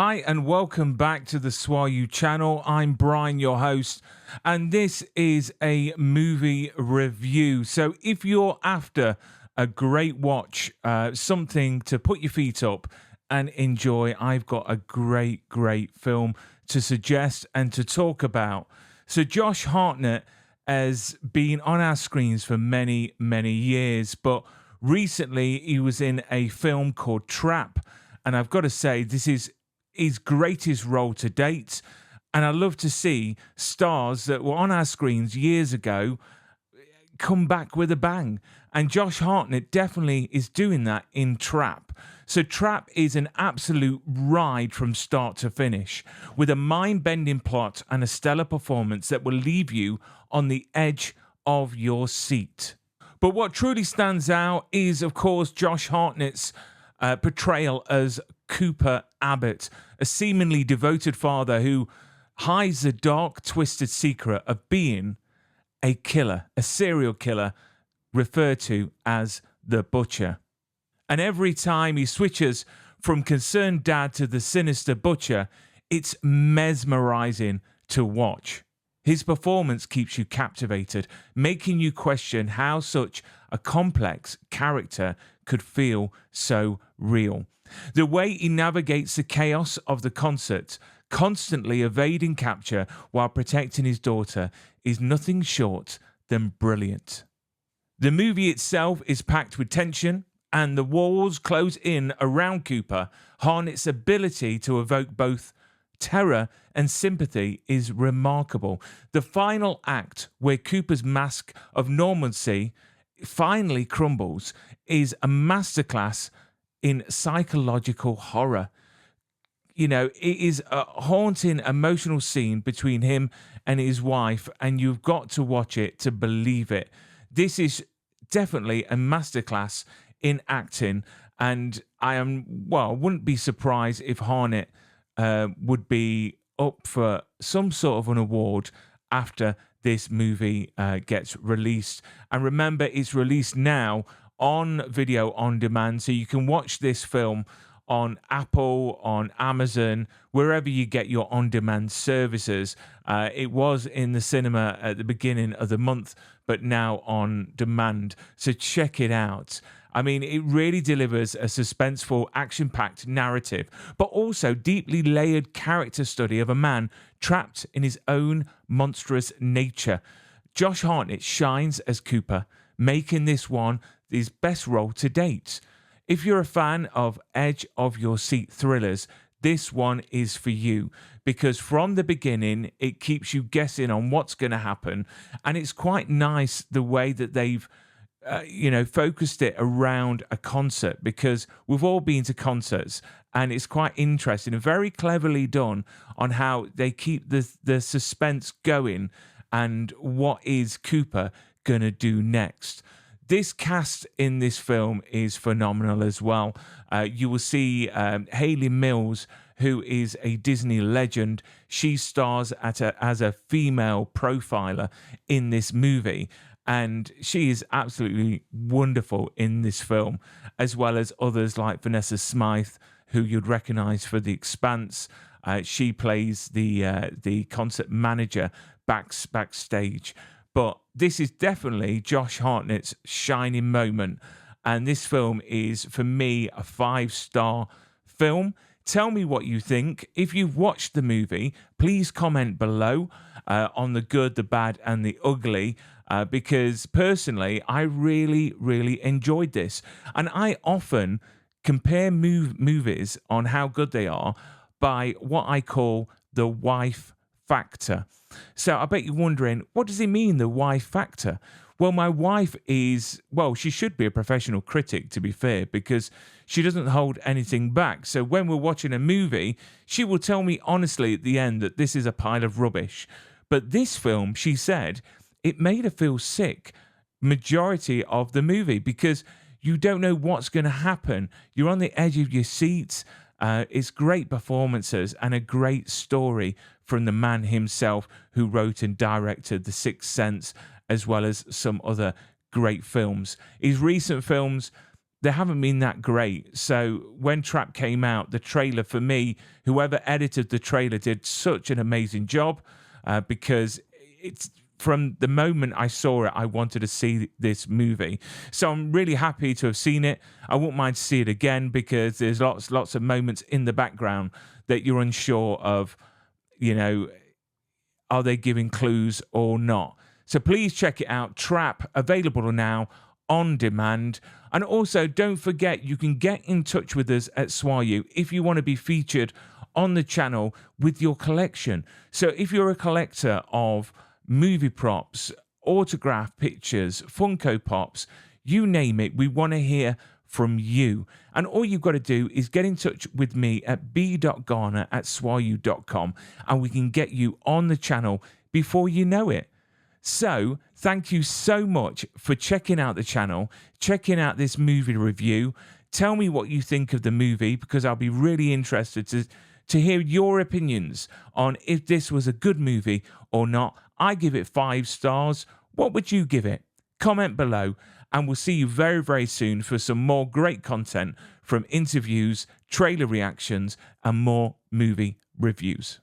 Hi and welcome back to the SWAU channel. I'm Brian, your host, and this is a movie review. So if you're after a great watch, something to put your feet up and enjoy, I've got a great film to suggest and to talk about. So Josh Hartnett has been on our screens for many years, but recently he was in a film called Trap, and I've got to say this is his greatest role to date, and I love to see stars that were on our screens years ago come back with a bang, and Josh Hartnett definitely is doing that in Trap. So Trap is an absolute ride from start to finish, with a mind-bending plot and a stellar performance that will leave you on the edge of your seat. But what truly stands out is, of course, Josh Hartnett's portrayal as Cooper Abbott, a seemingly devoted father who hides the dark, twisted secret of being a killer, a serial killer referred to as the Butcher. And every time he switches from concerned dad to the sinister Butcher, it's mesmerizing to watch. His performance keeps you captivated, making you question how such a complex character could feel so real. The way he navigates the chaos of the concert, constantly evading capture while protecting his daughter, is nothing short than brilliant. The movie itself is packed with tension, and the walls close in around Cooper. Hartnett's ability to evoke both terror and sympathy is remarkable. The final act, where Cooper's mask of normalcy finally crumbles, is a masterclass in psychological horror. You know, it is a haunting, emotional scene between him and his wife, and you've got to watch it to believe it. This is definitely a masterclass in acting, and I wouldn't be surprised if Hartnett would be up for some sort of an award after this movie gets released. And remember, it's released now on video on demand, so you can watch this film on Apple, on Amazon, wherever you get your on-demand services. It was in the cinema at the beginning of the month, but now on demand. So check it out. I mean, it really delivers a suspenseful, action-packed narrative, but also deeply layered character study of a man trapped in his own monstrous nature. Josh Hartnett shines as Cooper, making this one his best role to date. If you're a fan of edge-of-your-seat thrillers, this one is for you, because from the beginning, it keeps you guessing on what's going to happen, and it's quite nice the way that they've focused it around a concert, because we've all been to concerts, and it's quite interesting and very cleverly done on how they keep the suspense going and what is Cooper going to do next. This cast in this film is phenomenal as well. You will see Hayley Mills, who is a Disney legend. She stars as a female profiler in this movie, and she is absolutely wonderful in this film, as well as others like Vanessa Smythe, who you'd recognize for The Expanse. She plays the concert manager backstage. But this is definitely Josh Hartnett's shining moment, and this film is, for me, a 5-star film. Tell me what you think. If you've watched the movie, please comment below on the good, the bad, and the ugly, because personally, I really enjoyed this. And I often compare movies on how good they are by what I call the wife factor. So I bet you're wondering, what does he mean, the wife factor? Well, my wife is, she should be a professional critic, to be fair, because she doesn't hold anything back. So when we're watching a movie, she will tell me honestly at the end that this is a pile of rubbish. But this film, she said, it made her feel sick majority of the movie, because you don't know what's going to happen. You're on the edge of your seats. It's great performances and a great story from the man himself who wrote and directed The Sixth Sense, as well as some other great films. His recent films, they haven't been that great. So when Trap came out, the trailer for me, whoever edited the trailer did such an amazing job because it's from the moment I saw it, I wanted to see this movie. So I'm really happy to have seen it. I wouldn't mind to see it again because there's lots of moments in the background that you're unsure of, you know, are they giving clues or not? So please check it out. Trap, available now on demand. And also, don't forget, you can get in touch with us at SWAU if you want to be featured on the channel with your collection. So if you're a collector of movie props, autograph pictures, Funko Pops, you name it, we want to hear from you. And all you've got to do is get in touch with me at b.garner@swau.com and we can get you on the channel before you know it. So, thank you so much for checking out the channel, checking out this movie review. Tell me what you think of the movie because I'll be really interested to hear your opinions on if this was a good movie or not. I give it 5 stars. What would you give it? Comment below, and we'll see you very, very soon for some more great content from interviews, trailer reactions, and more movie reviews.